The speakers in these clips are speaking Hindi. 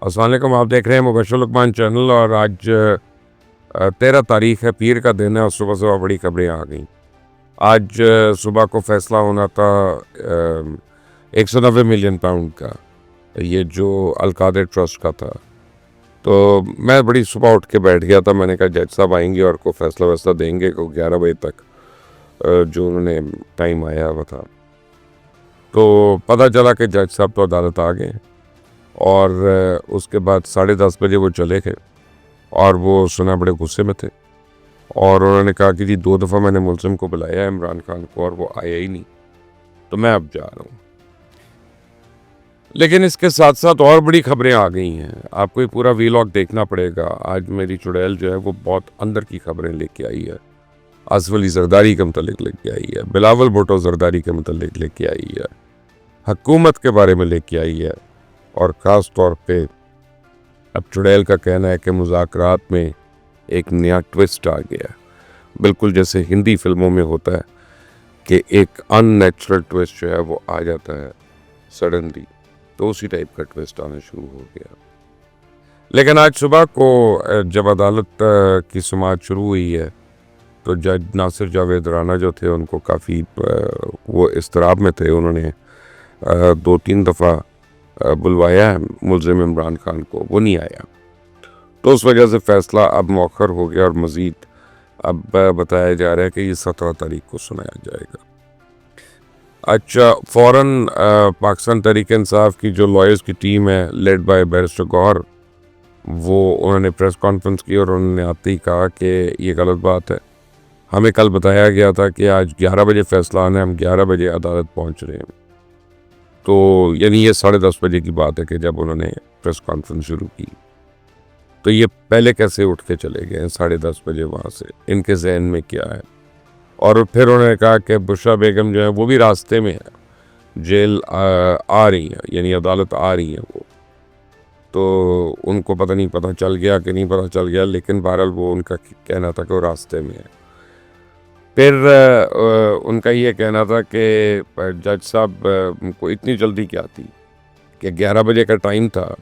अस्सलाम वालेकुम। आप देख रहे हैं मुबशर लुकमान चैनल और आज 13 तारीख है, पीर का दिन है और सुबह सुबह बड़ी खबरें आ गई। आज सुबह को फैसला होना था 190 मिलियन पाउंड का, ये जो अलकादर ट्रस्ट का था। तो मैं बड़ी सुबह उठ के बैठ गया था। मैंने कहा जज साहब आएंगे और को फैसला वैसला देंगे को 11 बजे तक, जो उन्होंने टाइम आया हुआ था। तो पता चला कि जज साहब तो अदालत आ गए और उसके बाद 10:30 बजे वो चले गए और वो सुना बड़े गुस्से में थे और उन्होंने कहा कि जी 2 दफ़ा मैंने मुलजिम को बुलाया है, इमरान खान को, और वो आया ही नहीं, तो मैं अब जा रहा हूँ। लेकिन इसके साथ साथ और बड़ी खबरें आ गई हैं। आपको ये पूरा वीलॉग देखना पड़ेगा। आज मेरी चुड़ैल जो है वो बहुत अंदर की खबरें लेके आई है। आसिफ अली जरदारी के मुतल्लिक लेके आई है, बिलावल भुट्टो जरदारी के मुतल्लिक लेके आई है, हुकूमत के बारे में लेके आई है, और ख़ास तौर पे अब चुड़ैल का कहना है कि मुज़ाकरात में एक नया ट्विस्ट आ गया, बिल्कुल जैसे हिंदी फिल्मों में होता है कि एक अननेचुरल ट्विस्ट जो है वो आ जाता है सडनली, तो उसी टाइप का ट्विस्ट आना शुरू हो गया। लेकिन आज सुबह को जब अदालत की सुमात शुरू हुई है तो जज नासिर जावेद राना जो थे उनको काफ़ी वो इस्तराब में थे। उन्होंने 2-3 दफ़ा बुलवाया है मुलजिम इमरान खान को, वो नहीं आया, तो उस वजह से फ़ैसला अब मौखर हो गया और मज़ीद अब बताया जा रहा है कि ये 17 तारीख को सुनाया जाएगा। अच्छा, फ़ौरन पाकिस्तान तहरीक इंसाफ की जो लॉयर्स की टीम है लेड बाय बैरिस्टर गौहर, वो उन्होंने प्रेस कॉन्फ्रेंस की और उन्होंने आते ही कहा कि ये गलत बात है। हमें कल बताया गया था कि आज 11 बजे फ़ैसला आना है, हम 11 बजे अदालत पहुंच रहे हैं। तो यानी ये 10:30 बजे की बात है कि जब उन्होंने प्रेस कॉन्फ्रेंस शुरू की, तो ये पहले कैसे उठ के चले गए 10:30 बजे वहाँ से, इनके जहन में क्या है। और फिर उन्होंने कहा कि बुशरा बेगम जो है वो भी रास्ते में है, जेल आ रही है, यानी अदालत आ रही है वो, तो उनको पता नहीं पता चल गया कि नहीं पता चल गया, लेकिन बहरहाल वो उनका कहना था कि वो रास्ते में है। फिर उनका ये कहना था कि जज साहब को इतनी जल्दी क्या थी कि 11 बजे का टाइम था,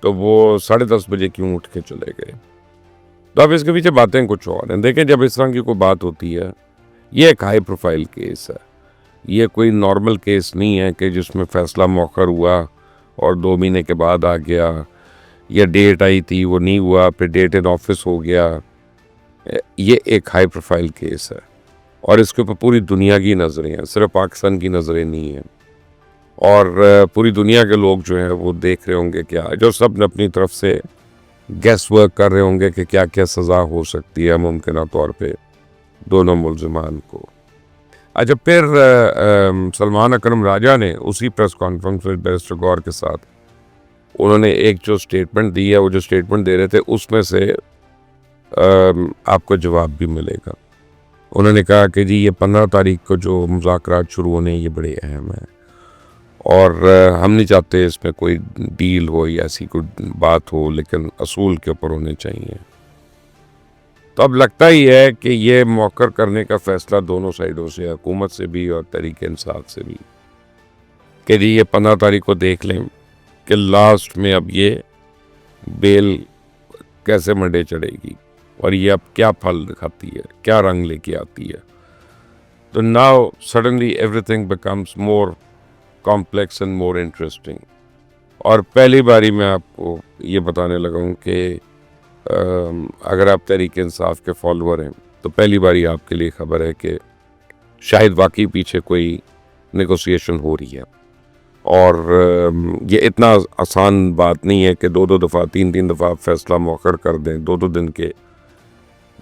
तो वो 10:30 बजे क्यों उठ के चले गए। तो अब इसके पीछे बातें कुछ और हैं। देखें, जब इस तरह की कोई बात होती है, ये एक हाई प्रोफाइल केस है, ये कोई नॉर्मल केस नहीं है कि जिसमें फ़ैसला मौखर हुआ और 2 महीने के बाद आ गया, या डेट आई थी वो नहीं हुआ, फिर डेट इन ऑफिस हो गया। ये एक हाई प्रोफाइल केस है और इसके ऊपर पूरी दुनिया की नज़रें हैं, सिर्फ पाकिस्तान की नज़रें नहीं हैं। और पूरी दुनिया के लोग जो हैं वो देख रहे होंगे क्या, जो सब अपनी तरफ से गैस वर्क कर रहे होंगे कि क्या क्या सज़ा हो सकती है मुमकिन तौर पे दोनों मुलजिमान को। अच्छा, फिर सलमान अकरम राजा ने उसी प्रेस कॉन्फ्रेंस में बैरिस्टर गौहर के साथ उन्होंने एक जो स्टेटमेंट दी है, वो जो स्टेटमेंट दे रहे थे उसमें से आपको जवाब भी मिलेगा। उन्होंने कहा कि जी ये 15 तारीख को जो मुज़ाकरात शुरू होने ये बड़े अहम हैं और हम नहीं चाहते इसमें कोई डील हो या ऐसी कोई बात हो, लेकिन असूल के ऊपर होने चाहिए। तो अब लगता ही है कि ये मौकर करने का फ़ैसला दोनों साइडों से, हुकूमत से भी और तहरीक इंसाफ से भी, कि जी ये 15 तारीख को देख लें कि लास्ट में अब ये बेल कैसे मंडे चढ़ेगी और ये अब क्या फल दिखाती है, क्या रंग लेके आती है। तो now suddenly everything becomes more complex and more interesting. और पहली बारी मैं आपको ये बताने लगा हूँ कि अगर आप तहरीक इंसाफ के फॉलोअर हैं तो पहली बारी आपके लिए खबर है कि शायद वाकई पीछे कोई नेगोशिएशन हो रही है। और ये इतना आसान बात नहीं है कि 2-2 दफ़ा 3-3 दफ़ा फ़ैसला मौखर कर दें। 2-2 दिन के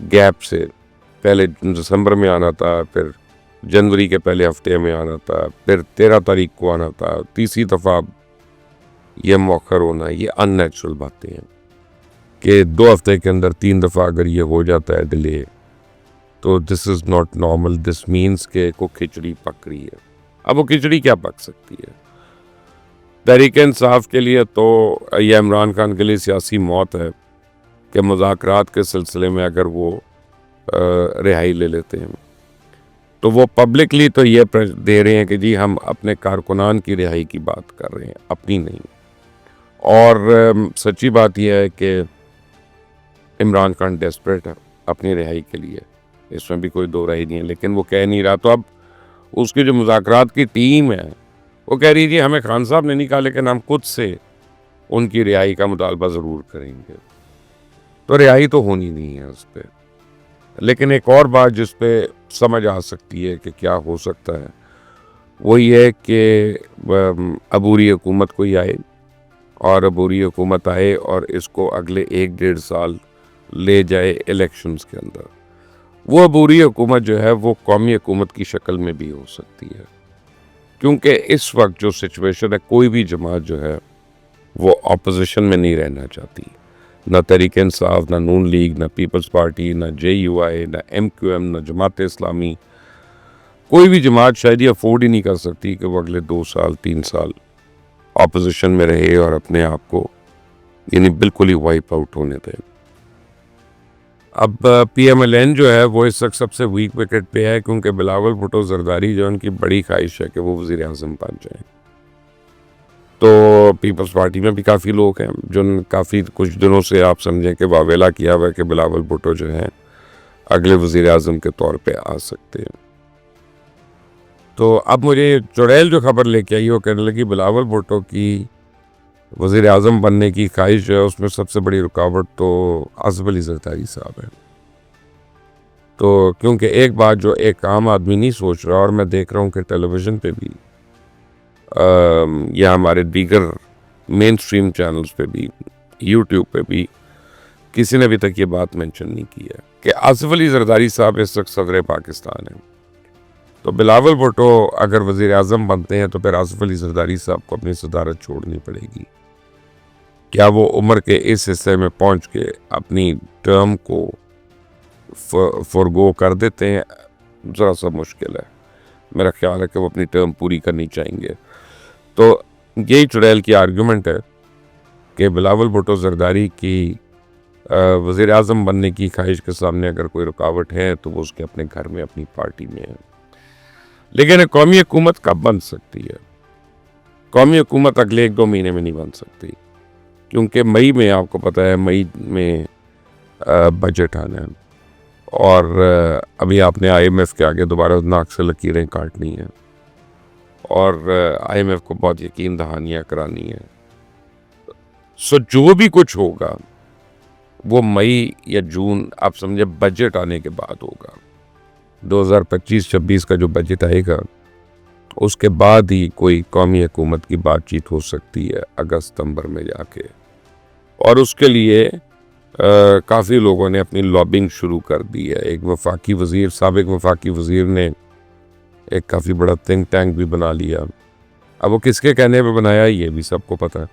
गैप से, पहले दिसंबर में आना था, फिर जनवरी के पहले हफ्ते में आना था, फिर 13 तारीख को आना था, तीसरी दफ़ा ये मौखर होना, ये अननेचुरल बातें हैं कि 2 हफ्ते के अंदर 3 दफ़ा अगर ये हो जाता है डिले, तो this is not normal. This means के को खिचड़ी पक रही है। अब वो खिचड़ी क्या पक सकती है? तहरीक इंसाफ के लिए तो यह इमरान खान के लिए सियासी मौत है कि मुज़ाकरात के सिलसिले में अगर वो रिहाई ले लेते हैं, तो वो पब्लिकली तो ये दे रहे हैं कि जी हम अपने कारकुनान की रिहाई की बात कर रहे हैं, अपनी नहीं। और सच्ची बात यह है कि इमरान खान डेस्परेट है अपनी रिहाई के लिए, इसमें भी कोई दो राय नहीं है, लेकिन वो कह नहीं रहा। तो अब उसकी जो मुज़ाकरात की टीम है वो कह रही थी हमें खान साहब ने नहीं कहा, लेकिन हम खुद से उनकी रिहाई का मुतालबा ज़रूर करेंगे। तो रिहाई तो होनी नहीं है उस पर। लेकिन एक और बात जिस पे समझ आ सकती है कि क्या हो सकता है, वो ये कि अबूरी हुकूमत कोई आए, और अबूरी हुकूमत आए और इसको अगले 1-1.5 साल ले जाए इलेक्शंस के अंदर। वो अबूरी हुकूमत जो है वो कौमी हुकूमत की शक्ल में भी हो सकती है, क्योंकि इस वक्त जो सिचुएशन है, कोई भी जमात जो है वो अपोजिशन में नहीं रहना चाहती। ना तहरीक इंसाफ, ना नून लीग, ना पीपल्स पार्टी, ना JUI, ना MQM, ना जमात इस्लामी। कोई भी जमात शायद ये अफोर्ड ही नहीं कर सकती कि वो अगले 2 साल 3 साल अपोजिशन में रहे और अपने आप को यानी बिल्कुल ही वाइप आउट होने दे। अब PMLN जो है वो इस वक्त सबसे वीक विकेट पे है, क्योंकि बिलावल भुट्टो जरदारी जो उनकी बड़ी ख्वाहिश है कि वो वज़ीर आज़म बन जाए। तो पीपल्स पार्टी में भी काफ़ी लोग हैं जो काफ़ी कुछ दिनों से आप समझें कि वावेला किया हुआ है कि बिलावल भुट्टो जो है अगले वज़ीर आज़म के तौर पे आ सकते हैं। तो अब मुझे चुड़ैल जो खबर लेके आई वो कहने लगी बिलावल भुट्टो की वज़ीर आज़म बनने की ख्वाहिश जो है उसमें सबसे बड़ी रुकावट तो आसिफ अली ज़रदारी साहब है। तो क्योंकि एक बात जो एक आम आदमी नहीं सोच रहा, और मैं देख रहा हूँ कि टेलीविज़न पे भी या हमारे दीगर मेन स्ट्रीम चैनल्स पे भी, यूट्यूब पे भी किसी ने अभी तक ये बात मेंशन नहीं की है कि आसिफ अली ज़रदारी साहब इस वक्त सदर पाकिस्तान हैं। तो बिलावल भुट्टो अगर वज़ीर आज़म बनते हैं तो फिर आसिफ अली ज़रदारी साहब को अपनी सदारत छोड़नी पड़ेगी। क्या वो उम्र के इस हिस्से में पहुंच के अपनी टर्म को फॉरगो कर देते हैं? ज़रा सा मुश्किल है। मेरा ख्याल है कि वो अपनी टर्म पूरी करनी चाहेंगे। तो यही चुड़ैल की आर्गूमेंट है कि बिलावल भुट्टो ज़रदारी की वज़ीर आज़म बनने की ख्वाहिश के सामने अगर कोई रुकावट है तो वो उसके अपने घर में, अपनी पार्टी में है। लेकिन कौमी हुकूमत कब बन सकती है? कौमी हुकूमत अगले 1-2 महीने में नहीं बन सकती, क्योंकि मई में आपको पता है मई में बजट आना है, और अभी आपने IMF के आगे दोबारा नाक से लकीरें काटनी है, और IMF को बहुत यकीन दहानियाँ करानी है। सो जो भी कुछ होगा वो मई या जून आप समझे बजट आने के बाद होगा। 2025-26 का जो बजट आएगा उसके बाद ही कोई कौमी हुकूमत की बातचीत हो सकती है, अगस्त-सितंबर में जाके। और उसके लिए काफ़ी लोगों ने अपनी लॉबिंग शुरू कर दी है। एक वफाकी वज़ीर, साबिक वफाकी वज़ीर ने एक काफ़ी बड़ा थिंक टैंक भी बना लिया। अब वो किसके कहने पे बनाया ये भी सबको पता है,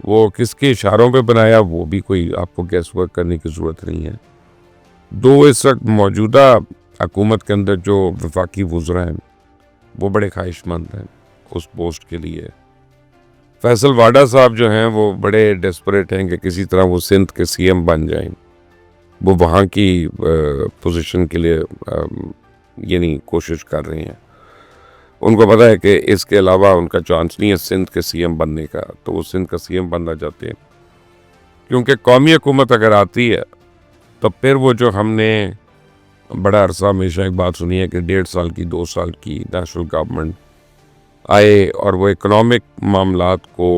वो किसके इशारों पे बनाया वो भी कोई आपको गैस वर्क करने की ज़रूरत नहीं है। दो इस वक्त मौजूदा हुकूमत के अंदर जो वफाकी वज़रा हैं वो बड़े ख्वाहिशमंद हैं उस पोस्ट के लिए। फैसल वाडा साहब जो हैं वो बड़े डेस्परेट हैं कि किसी तरह वो सिंध के CM बन जाएं। वो वहाँ की पोजीशन के लिए यानी कोशिश कर रहे हैं। उनको पता है कि इसके अलावा उनका चांस नहीं है सिंध के CM बनने का, तो वो सिंध का CM बनना चाहते हैं। क्योंकि कौमी हुकूमत अगर आती है तो फिर वो जो हमने बड़ा अरसा हमेशा एक बात सुनी है कि 1.5 साल की 2 साल की नेशनल गवर्नमेंट आए और वो इकोनॉमिक मामलात को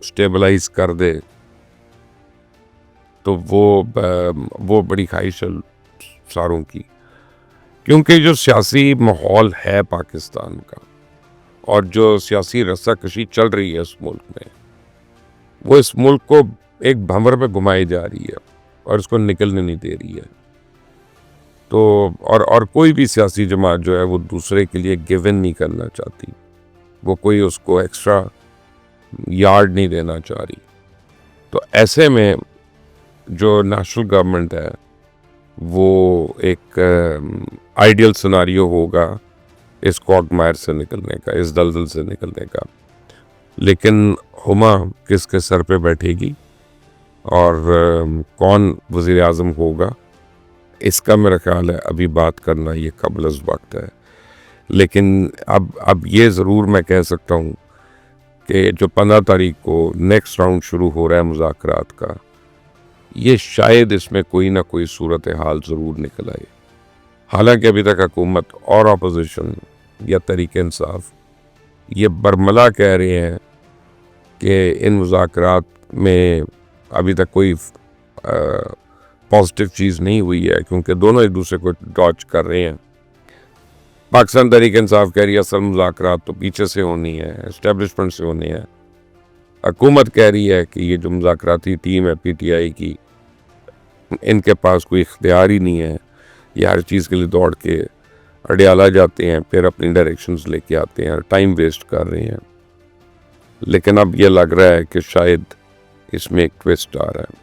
स्टेबलाइज कर दे, तो वो बड़ी ख्वाहिश है सारों की। क्योंकि जो सियासी माहौल है पाकिस्तान का और जो सियासी रस्साकशी चल रही है इस मुल्क में, वो इस मुल्क को एक भंवर में घुमाई जा रही है और इसको निकलने नहीं दे रही है। तो और कोई भी सियासी जमात जो है वो दूसरे के लिए गिवन नहीं करना चाहती, वो कोई उसको एक्स्ट्रा यार्ड नहीं देना चाह रही। तो ऐसे में जो नेशनल गवर्नमेंट है वो एक आइडियल सिनारियो होगा इस क्वागमायर से निकलने का, इस दलदल से निकलने का। लेकिन हुमा किसके सर पे बैठेगी और कौन वज़ीर आज़म होगा, इसका मेरा ख्याल है अभी बात करना ये क़ब्ल अज़ वक्त है। लेकिन अब ये ज़रूर मैं कह सकता हूँ कि जो 15 तारीख को नेक्स्ट राउंड शुरू हो रहा है मुज़ाकरात का, ये शायद इसमें कोई ना कोई सूरत हाल ज़रूर निकल आए। हालांकि अभी तक हुकूमत और अपोजिशन या तहरीक इंसाफ ये बरमला कह रहे हैं कि इन मुज़ाकरात में अभी तक कोई पॉजिटिव चीज़ नहीं हुई है, क्योंकि दोनों एक दूसरे को डॉच कर रहे हैं। पाकिस्तान तहरीक इंसाफ कह रही है असल मुज़ाकरात तो पीछे से होनी है, एस्टेब्लिशमेंट से होनी है। हुकूमत कह रही है कि ये जो मुज़ाकराती टीम है PTI की, इनके पास कोई इख्तियार ही नहीं है, ये हर चीज़ के लिए दौड़ के अडियाला जाते हैं, फिर अपनी डायरेक्शंस लेके आते हैं, टाइम वेस्ट कर रहे हैं। लेकिन अब ये लग रहा है कि शायद इसमें एक ट्विस्ट आ रहा है,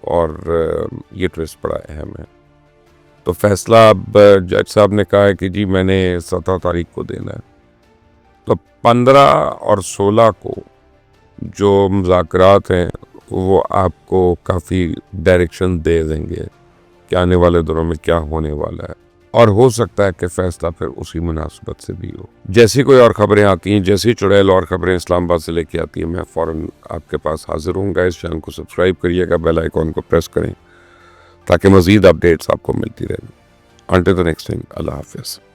और ये ट्विस्ट बड़ा अहम है। तो फैसला अब जज साहब ने कहा है कि जी मैंने 17 तारीख को देना है, तो 15 और 16 को जो मुज़ाकरात हैं वो आपको काफ़ी डायरेक्शन दे देंगे कि आने वाले दिनों में क्या होने वाला है, और हो सकता है कि फैसला फिर उसी मुनासिबत से भी हो। जैसी कोई और ख़बरें आती हैं, जैसी चुड़ैल और ख़बरें इस्लामाबाद से लेके आती हैं, मैं फ़ौरन आपके पास हाजिर हूँगा। इस चैनल को सब्सक्राइब करिएगा, बेल आइकॉन को प्रेस करें ताकि मज़ीद अपडेट्स आपको मिलती रहें। अंटिल द नेक्स्ट टाइम, अल्लाह हाफ़िज़।